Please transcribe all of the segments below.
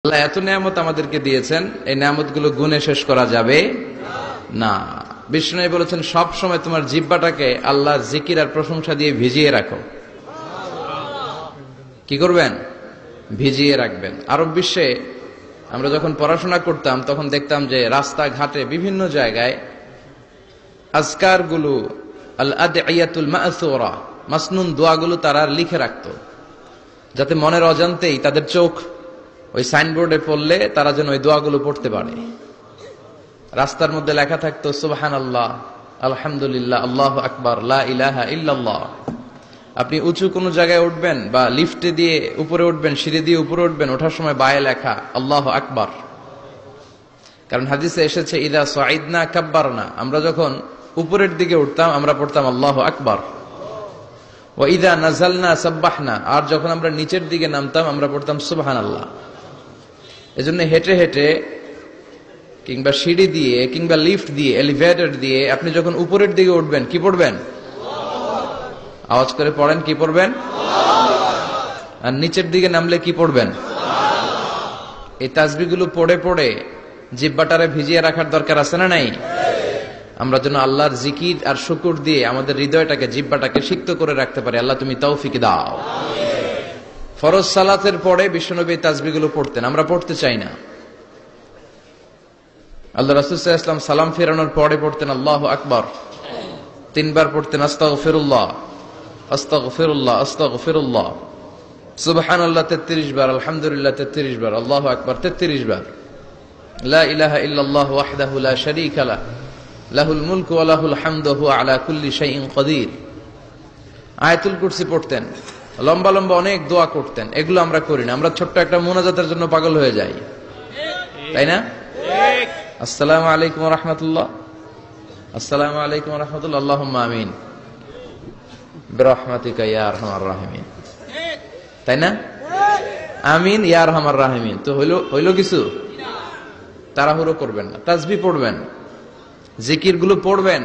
আল্লাহ এত নিয়ামত আমাদেরকে দিয়েছেন, এই নিয়ামতগুলো গুণে শেষ করা যাবে না। বিষ্ণু বলেছেন সব সময় তোমার জিহ্বাটাকে আল্লাহর জিকির আর প্রশংসা দিয়ে ভিজিয়ে রাখো। কি করবেন? ভিজিয়ে রাখবেন। আরব বিশ্বে আমরা যখন পড়াশোনা করতাম তখন দেখতাম যে রাস্তাঘাটে বিভিন্ন জায়গায় আজকার গুলো, আল আদইয়াতুল মাসুরা, মাসনুন দোয়াগুলো তারা লিখে রাখতো, যাতে মনের অজান্তেই তাদের চোখ ওই সাইনবোর্ডে পড়লে তারা যেন ওই দোয়াগুলো পড়তে পারে। রাস্তার মধ্যে লেখা থাকতো সুবহানাল্লাহ, আলহামদুলিল্লাহ, আল্লাহু আকবার, লা ইলাহা ইল্লাল্লাহ। আপনি উঁচু কোনো জায়গায় উঠবেন বা লিফটে দিয়ে উপরে উঠবেন, সিঁড়ি দিয়ে উপরে উঠবেন, ওঠার সময় বায়ে লেখা আল্লাহু আকবার। কারণ হাদিসে এসেছে ইদা সাইদনা কাব্বারনা, আমরা যখন উপরের দিকে উঠতাম আমরা পড়তাম আল্লাহু আকবার। ওয়া ইদা নাযালনা সাব্বাহনা, আর যখন আমরা নিচের দিকে নামতাম আমরা পড়তাম সুবহানাল্লাহ। এজন্য হেঁটে হেঁটে কিংবা সিঁড়ি দিয়ে কিংবা লিফট দিয়ে, এলিভেটর দিয়ে আপনি যখন উপরের দিকে উঠবেন কি পড়বেন? আওয়াজ করে পড়েন, কি পড়বেন? আর নিচের দিকে নামলে কি পড়বেন? এই তাসবিহগুলো পড়ে পড়ে জিহ্বাটারে ভিজিয়ে রাখার দরকার আছে না নাই? আমরা যেন আল্লাহর জিকির আর শুকর দিয়ে আমাদের হৃদয়টাকে, জিহ্বাটাকে সিক্ত করে রাখতে পারি। আল্লাহ তুমি তৌফিক দাও। ফরজ সালাতের পরে বিশ্বনবী তাসবিহগুলো পড়তেন, আমরা পড়তে চাই না। আল্লাহ রাসূল সাল্লাল্লাহু আলাইহি ওয়াসাল্লাম সালাম ফেরানোর পরে পড়তেন আল্লাহু আকবার, 3 বার পড়তেন আস্তাগফিরুল্লাহ, আস্তাগফিরুল্লাহ, আস্তাগফিরুল্লাহ, সুবহানাল্লাহ 33 বার, আলহামদুলিল্লাহ 33 বার, আল্লাহু আকবার 33 বার, লা ইলাহা ইল্লাল্লাহ ওয়াহদাহু লা শারীকা লাহ, লাহুল মুলকু ওয়া লাহুল হামদু ওয়া হুয়া আলা কুল্লি শাইইন কাদির। আয়াতুল কুরসি পড়তেন, লম্বা লম্বা অনেক দোয়া করতেন। এগুলো আমরা করি না, আমরা ছোট্ট একটা মুনাজাতের জন্য পাগল হয়ে যাই, তাই না? আসসালামু আলাইকুম ওয়া রাহমাতুল্লাহ, আসসালামু আলাইকুম ওয়া রাহমাতুল্লাহ, আল্লাহুম্মা আমিন বিরহমাতিকা ইয়া আরহামার রাহিমিন, তাই না? আমিন ইয়া আরহামার রাহিমিন। তো হইল কিছু? তাড়াহুড়ো করবেন না, তাসবিহ পড়বেন, জিকিরগুলো পড়বেন,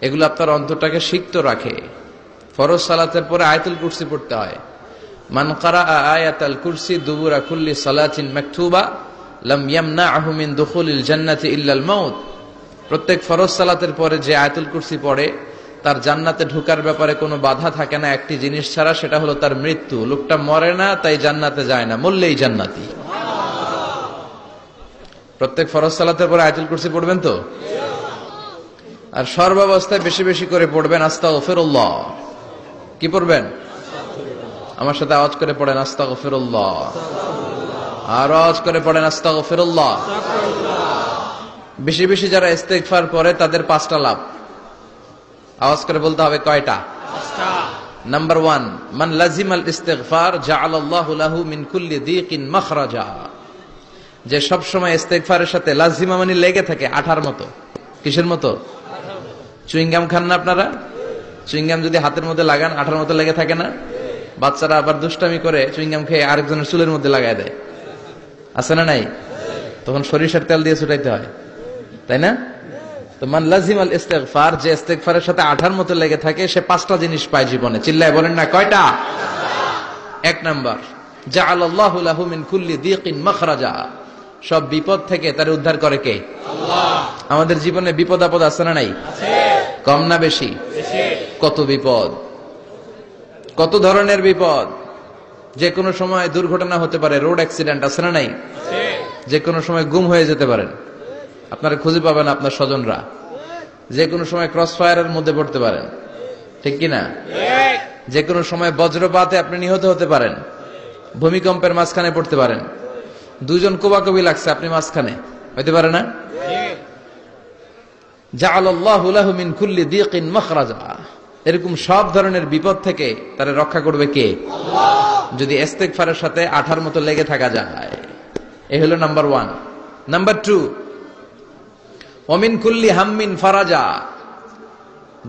এগুলো আপনার অন্তরটাকে সিক্ত রাখে। ফরজ সালাতের পরে আয়াতুল কুরসি পড়তে হয়। মান ক্বারাআ আয়াতাল কুরসি দুবুরা কুল্লি সালাতিন মাকতুবা লাম ইয়ামনাহু মিন দুখুলিল জান্নাতি ইল্লাল মাউত। প্রত্যেক ফরজ সালাতের পরে যে আয়াতুল কুরসি পড়ে তার জান্নাতে ঢোকার ব্যাপারে কোনো বাধা থাকে না একটি জিনিস ছাড়া, সেটা হলো তার মৃত্যু। লোকটা মরে না তাই জান্নাতে যায় না, মরলেই জান্নাতি। প্রত্যেক ফরজ সালাতের পরে আয়াতুল কুরসি পড়বেন তো? আর সর্বাবস্থায় বেশি বেশি করে পড়বেন আস্তাগফিরুল্লাহ। কি পড়বেন? আমার সাথে আওয়াজ করে পড়েন আস্তাগফিরুল্লাহ, আর আওয়াজ করে পড়েন আস্তাগফিরুল্লাহ। বেশি বেশি যারা ইস্তেগফার করে তাদের 5টা লাভ। আওয়াজ করে বলতে হবে কয়টা? 5টা। নাম্বার 1, মান লাজিমাল ইস্তিগফার জাআলাল্লাহু লাহু মিন কুল্লি দীকিন মাখরাজা। যে সব সময় ইস্তেগফারের সাথে লাজিমা মানে লেগে থাকে, আঠার মতো। কিসের মতো? চুইংগাম খান না আপনারা? চুইংগাম যদি হাতের মধ্যে লাগান আঠার মতো লেগে থাকে না? বাচ্চারা আবার দুষ্টামি করে চুইংগাম খেয়ে আরেকজনের চুলের মধ্যে লাগায় দেয়, আছে না নাই? তখন সরিষার তেল দিয়ে ছুটাইতে হয়, তাই না? তো মান লাজিমাল ইস্তিগফার, যে ইস্তিগফারের সাথে আঠার মতো লেগে থাকে, সে 5টা জিনিস পায় জীবনে। চিল্লায় বলেন না কয়টা? 1 নাম্বার, জাআলাল্লাহু লাহু মিন কুল্লি দীকিন মাখরাজা। সব বিপদ থেকে তার উদ্ধার করে কে? আল্লাহ। আমাদের জীবনে বিপদ আপদ আছে না নাই? আছে। কম না বেশি? বেশি। কত বিপদ, কত ধরনের বিপদ। যে কোনো সময় দুর্ঘটনা হতে পারে, রোড অ্যাক্সিডেন্ট আছে না নাই? আছে। যে কোনো সময় গুম হয়ে যেতে পারেন, আপনারা খুঁজে পাবেন আপনার স্বজনরা। যে কোনো সময় ক্রস ফায়ারের মধ্যে পড়তে পারেন, ঠিক কি না? ঠিক। যে কোনো সময় বজ্রপাতে আপনি নিহত হতে পারেন, ভূমিকম্পের মাঝখানে পড়তে পারেন, 2 জন কোবাকবি লাগছে, আপনি মাঝখানে, হইতে পারে না? জাআলাল্লাহু লাহু মিন কুল্লি দীকিন মাখরাজা। এরকম সব ধরনের বিপদ থেকে তারে রক্ষা করবে কে? আল্লাহ। যদি ইস্তিগফারের সাথে আঠার মতো লেগে থাকা যায়। এই হলো নাম্বার 1। নাম্বার 2, ওয়া মিন কুল্লি হাম্মিন ফারাজা।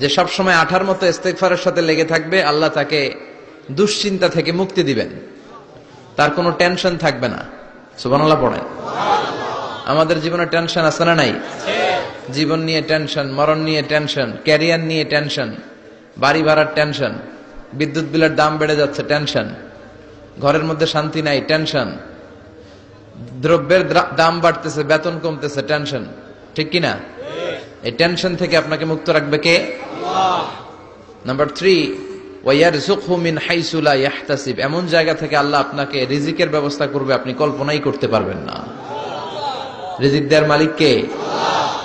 যে সব সময় আঠার মতো ইস্তিগফারের সাথে লেগে থাকবে, আল্লাহ তাকে দুশ্চিন্তা থেকে মুক্তি দিবেন, তার কোনো টেনশন থাকবে না। সুবহানাল্লাহ পড়েন। আমাদের জীবনে টেনশন আছে না নাই? জীবন নিয়ে টেনশন, মরণ নিয়ে টেনশন, ক্যারিয়ার নিয়ে টেনশন, বাড়ি ভাড়ার টেনশন, বিদ্যুৎ বিলের দাম বেড়ে যাচ্ছে টেনশন, ঘরের মধ্যে শান্তি নাই টেনশন, দ্রব্যের দাম বাড়তেছে, বেতন কমতেছে, টেনশন, ঠিক কিনা? এই টেনশন থেকে আপনাকে মুক্ত রাখবে কে? নাম্বার 3, ওয়ায়ারযুকহু মিন হাইসু লা ইয়াহতাসিব, এমন জায়গা থেকে আল্লাহ আপনাকে রিজিকের ব্যবস্থা করবে আপনি কল্পনাই করতে পারবেন না। রিজিক দেওয়ার মালিক কে?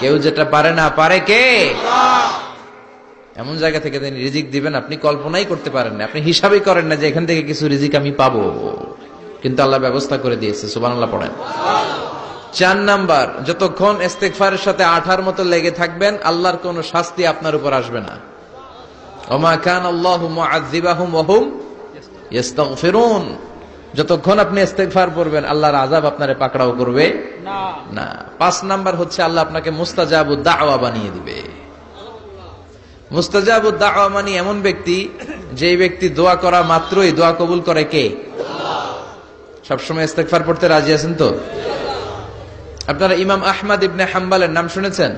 কেউ যেটা পারে না, পারে কে? এমন জায়গা থেকে তিনি রিজিক দিবেন আপনি কল্পনাই করতে পারেন না, আপনি হিসাবই করেন না যে এখান থেকে কিছু রিজিক আমি পাবো, কিন্তু আল্লাহ ব্যবস্থা করে দিয়েছে। সুবহানাল্লাহ পড়েন। 4 নাম্বার, যতক্ষণ ইস্তিগফারের সাথে আঠার মতো লেগে থাকবেন আল্লাহর কোনো শাস্তি আপনার উপর আসবে না। ওমা কানা আল্লাহু মুআযযিবাহুম ওয়া হুম ইস্তাগফিরুন, যতক্ষণ আপনি ইস্তিগফার করবেন আল্লাহর আযাব আপনারে পাকড়াও করবে না। 5 নাম্বার হচ্ছে আল্লাহ আপনাকে মুস্তাজাবুদ দাওয়া বানিয়ে দিবে। মুস্তাজাবুদ দাওয়া মানে এমন ব্যক্তি, যেই ব্যক্তি দোয়া করা মাত্রই দোয়া কবুল করে কে? সবসময় ইস্তিগফার পড়তে রাজি আছেন তো? আপনারা ইমাম আহমদ ইবনে হাম্বলের নাম শুনেছেন?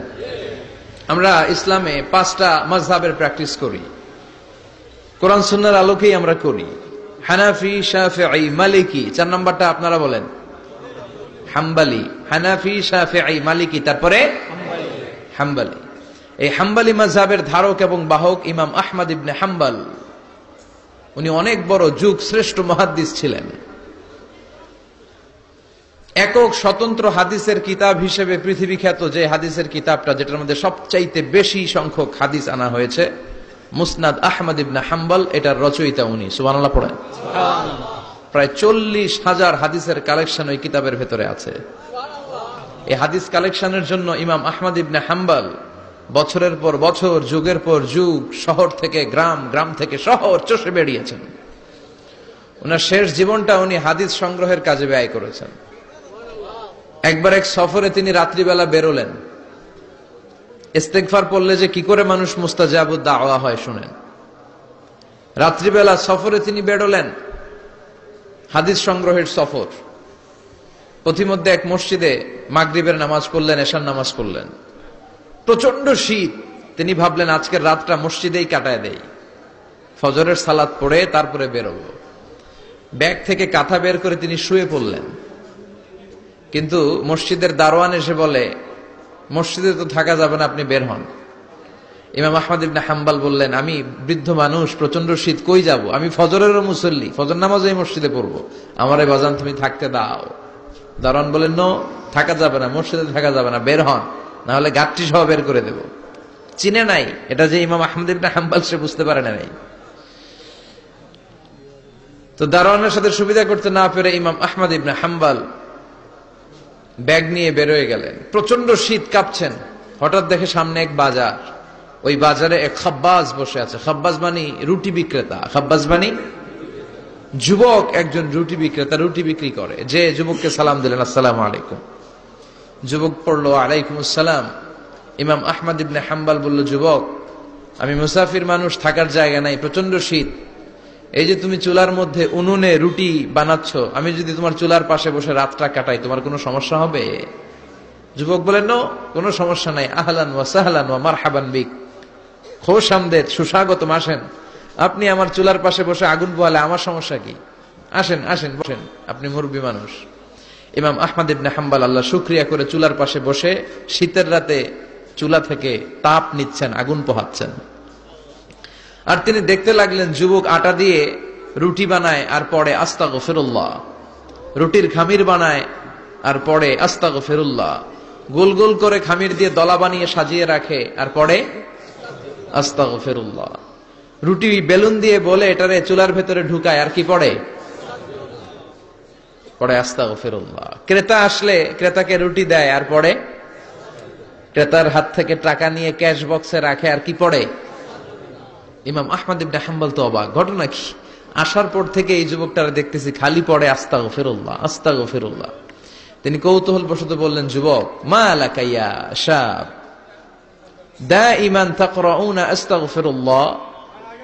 আমরা ইসলামে 5টা মাযহাবের প্র্যাকটিস করি, কোরআন সুন্নাহর আলোকেই আমরা করি। হানাফি, শাফিঈ, মালিকি। 4 নাম্বারটা আপনারা বলেন, হাম্বলি। হানাফি, শাফিঈ, মালিকি, তারপরে হাম্বলি। এই হাম্বলি মাযহাবের ধারক এবং বাহক ইমাম আহমদ ইবনে হাম্বল। উনি অনেক বড় যুগ শ্রেষ্ঠ মুহাদ্দিস ছিলেন। একক স্বতন্ত্র হাদিসের কিতাব হিসেবে পৃথিবী খ্যাত যে হাদিসের কিতাবটা, যেটার মধ্যে সবচাইতে বেশি সংখ্যক হাদিস আনা হয়েছে, মুসনাদ আহমদ ইবনে হাম্বল, এটার রচয়িতা উনি। সুবহানাল্লাহ পড়েন। প্রায় 40,000 হাদিসের কালেকশন ওই কিতাবের ভেতরে আছে। এই হাদিস কালেকশনের জন্য ইমাম আহমদ ইবনে হাম্বল বছরের পর বছর, যুগের পর যুগ, শহর থেকে গ্রাম, গ্রাম থেকে শহর চষে বেরিয়েছেন। ওনার শেষ জীবনটা উনি হাদিস সংগ্রহের কাজে ব্যয় করেছেন। একবার এক সফরে তিনি রাত্রিবেলা বেরোলেন। ইস্তিগফার পড়লে যে কি করে মানুষ মুস্তাজাবুদ দাওয়া হয় শুনেন। রাত্রিবেলা সফরে তিনি বেরোলেন, হাদিস সংগ্রহের সফর। পথিমধ্যে এক মসজিদে মাগরিবের নামাজ পড়লেন, এশার নামাজ পড়লেন। প্রচন্ড শীত, তিনি ভাবলেন আজকের রাতটা মসজিদেই কাটায় দেই, ফজরের সালাত পড়ে তারপরে বেরোবো। ব্যাগ থেকে কাঁথা বের করে তিনি শুয়ে পড়লেন। কিন্তু মসজিদের দারোয়ান এসে বলে, মসজিদে তো থাকা যাবে না, আপনি বের হন। ইমাম আহমদ ইবনে হাম্বল বললেন, আমি বৃদ্ধ মানুষ, প্রচন্ড শীত, কই যাব? আমি ফজরেরও মুসল্লি, ফজর নামাজও এই মসজিদে পড়বো, আমার এই বাজান তুমি থাকতে দাও। দারোয়ান বলেন, নো, থাকা যাবে না, মসজিদে থাকা যাবে না, বের হন, না হলে গাঠটি সহ বের করে দেব। চিনে নাই এটা যে ইমাম আহমদ ইবনে হাম্বল, সে বুঝতে পারে নাই। তো দারোয়ানের সাথে সুবিধা করতে না পেরে ইমাম আহমদ ইবনে হাম্বল ব্যাগ নিয়ে বেরোয় গেলেন। প্রচন্ড শীত, কাঁপছেন। হঠাৎ দেখে সামনে এক বাজার, ওই বাজারে এক খাব্বাজ বসে আছে। খাব্বাজ মানে রুটি বিক্রেতা। খাব্বাজ মানে যুবক, একজন রুটি বিক্রেতা, রুটি বিক্রি করে। যে যুবককে সালাম দিলেন, আসসালামু আলাইকুম। যুবক পড়লো, আলাইকুম আসসালাম। ইমাম আহমদ ইবনে হাম্বল বলল, যুবক, আমি মুসাফির মানুষ, থাকার জায়গা নাই, প্রচন্ড শীত। এই যে তুমি চুলার মধ্যে উনুনে রুটি বানাচ্ছ, আমি যদি তোমার চুলার পাশে বসে রাতটা কাটাই, তোমার কোনো সমস্যা হবে? যুবক বলেন, নো, কোনো সমস্যা নাই। আহলান ওয়া সাহলান ওয়া মারহাবান বিক, খোশ আমদেদ, সুস্বাগতম, আসেন। আপনি আমার চুলার পাশে বসে আগুন পোহালে আমার সমস্যা কি? আসেন, আসেন, বসেন, আপনি মুরব্বী মানুষ। ইমাম আহমদ ইবনে হাম্বল আল্লাহ শুকরিয়া করে চুলার পাশে বসে শীতের রাতে চুলা থেকে তাপ নিচ্ছেন, আগুন পোহাচ্ছেন। আর তিনি দেখতে লাগলেন যুবক আটা দিয়ে রুটি বানায় আর পড়ে আস্তাগফিরুল্লাহ, রুটির খামির বানায় আর পড়ে আস্তাগফিরুল্লাহ, গোল গোল করে খামির দিয়ে দলা বানিয়ে সাজিয়ে রাখে আর পড়ে আস্তাগফিরুল্লাহ। রুটি বেলুন দিয়ে বলে এটারে চুলার ভেতরে ঢুকায় আর কি পড়ে? পড়ে আস্তাগফিরুল্লাহ। ক্রেতা আসলে ক্রেতাকে রুটি দেয় আর পড়ে, ক্রেতার হাত থেকে টাকা নিয়ে ক্যাশ বক্সে রাখে আর কি পড়ে? ইমাম আহমদ ইবনে হাম্বল তো অবাক, ঘটনা কি? আসার পর থেকে এই যুবকটারে দেখতেছি খালি পড়ে আস্তাগফিরুল্লাহ, আস্তাগফিরুল্লাহ। তিনি কৌতূহল বশত বললেন, যুবক, মা লাকা ইয়া শাব দাইমান তাকরাউনা আস্তাগফিরুল্লাহ,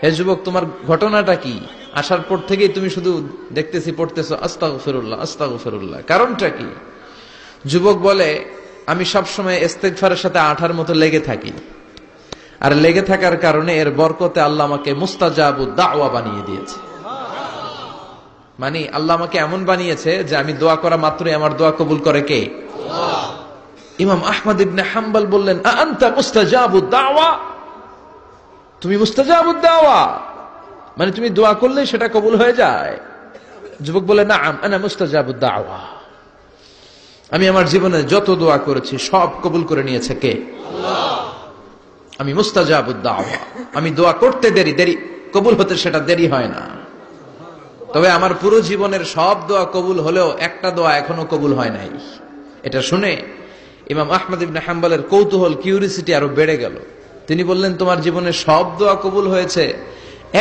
হে যুবক, তোমার ঘটনাটা কি? আসার পর থেকেই তুমি শুধু দেখতেছি পড়তেছো আস্তাগফিরুল্লাহ, আস্তাগফিরুল্লাহ, কারণটা কি? যুবক বলে, আমি সবসময় ইস্তিগফারের সাথে আঠার মতো লেগে থাকি, আর লেগে থাকার কারণে এর বরকতে আল্লাহ আমাকে মুস্তাজাবুদ দাওয়া বানিয়ে দিয়েছে। মানে আল্লাহ আমাকে এমন বানিয়েছে যে আমি দোয়া করা মাত্রই আমার দোয়া কবুল করে কে? আল্লাহ। ইমাম আহমদ ইবনে হাম্বল বললেন, আনতা মুস্তাজাবুদ দাওয়া, তুমি মুস্তাজাবুদ দাওয়া, মানে তুমি দোয়া করলে সেটা কবুল হয়ে যায়? যুবক বলে, নাআম আনা মুস্তাজাবুদ দাওয়া, আমি আমার জীবনে যত দোয়া করেছি সব কবুল করে নিয়েছে কে? আল্লাহ। আমি মুস্তাজাবুদ দাওয়া, আমি দোয়া করতে দেরি কবুল হতে সেটা দেরি হয় না। তবে আমার পুরো জীবনের সব দোয়া কবুল হলেও একটা দোয়া এখনো কবুল হয় নাই। এটা শুনে ইমাম আহমদ ইবনে হাম্বলের কৌতূহল, কিউরিসিটি আরো বেড়ে গেল। তিনি বললেন, তোমার জীবনে সব দোয়া কবুল হয়েছে,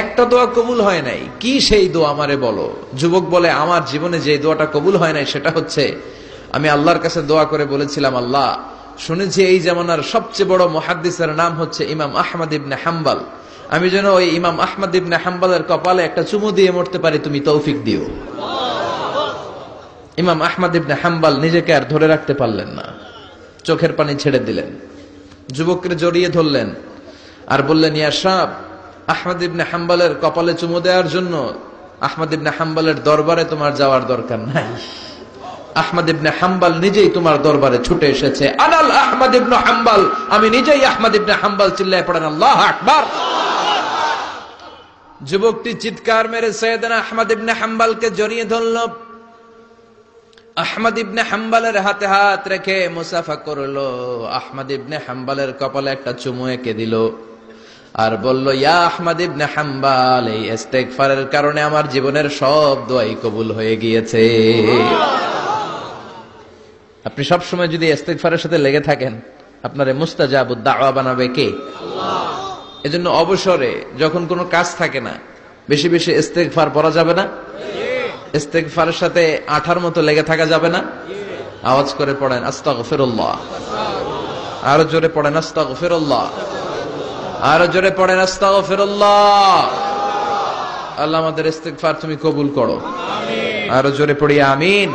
একটা দোয়া কবুল হয় নাই, কি সেই দোয়া আমারে বলো? যুবক বলে, আমার জীবনে যে দোয়াটা কবুল হয় নাই সেটা হচ্ছে আমি আল্লাহর কাছে দোয়া করে বলেছিলাম, আল্লাহ শুনেছি এই জামানার সবচেয়ে বড় মুহাদ্দিসের নাম হচ্ছে ইমাম আহমদ ইবনে হাম্বল, আমি যেন ওই ইমাম আহমদ ইবনে হাম্বলের কপালে একটা চুমু দিয়ে মরতে পারি, তুমি তৌফিক দিও। ইমাম আহমদ ইবনে হাম্বল নিজেকে আর ধরে রাখতে পারলেন না, চোখের পানি ছেড়ে দিলেন, যুবককে জড়িয়ে ধরলেন আর বললেন, ইয়া শাব, আহমদ ইবনে হাম্বলের কপালে চুমু দেওয়ার জন্য আহমদ ইবনে হাম্বলের দরবারে তোমার যাওয়ার দরকার নাই, আহমদ ইবনে হাম্বল নিজেই তোমার দরবারে ছুটে এসেছে। আনাল আহমদ ইবনে হাম্বল, আমি নিজেই আহমদ ইবনে হাম্বল। চিল্লায় পড়েন আল্লাহু আকবার। যুবকটি চিৎকার মেরে সাইয়েদনা আহমদ ইবনে হাম্বলকে জড়িয়ে ধরল। আহমদ ইবনে হাম্বলের হাতে হাত রেখে মুসাফা করলো, আহমদ ইবনে হাম্বলের কপালে একটা চুমু এঁকে দিল আর বলল, ইয়া আহমদ ইবনে হাম্বল, এই ইস্তেগফারের কারণে আমার জীবনের সব দোয়াই কবুল হয়ে গিয়েছে। আপনি সব সময় যদি ইস্তেগফারের সাথে লেগে থাকেন, আপনারে মুস্তাজাবুদ দাওয়া বানাবে কে? আল্লাহ। এজন্য অবসরে যখন কোনো কাজ থাকে না, বেশি বেশি ইস্তেগফার পড়া যাবে না? ইস্তেগফারের সাথে আঠার মতো লেগে থাকা যাবে না? আওয়াজ করে পড়েন আস্তাগফিরুল্লাহ, আরো জোরে পড়েন আস্তাগফিরুল্লাহ, আরো জোরে পড়েন আস্তাগফিরুল্লাহ। আল্লাহ আমাদের ইস্তেগফার তুমি কবুল করো, আমিন। আরো জোরে পড়ি আমিন।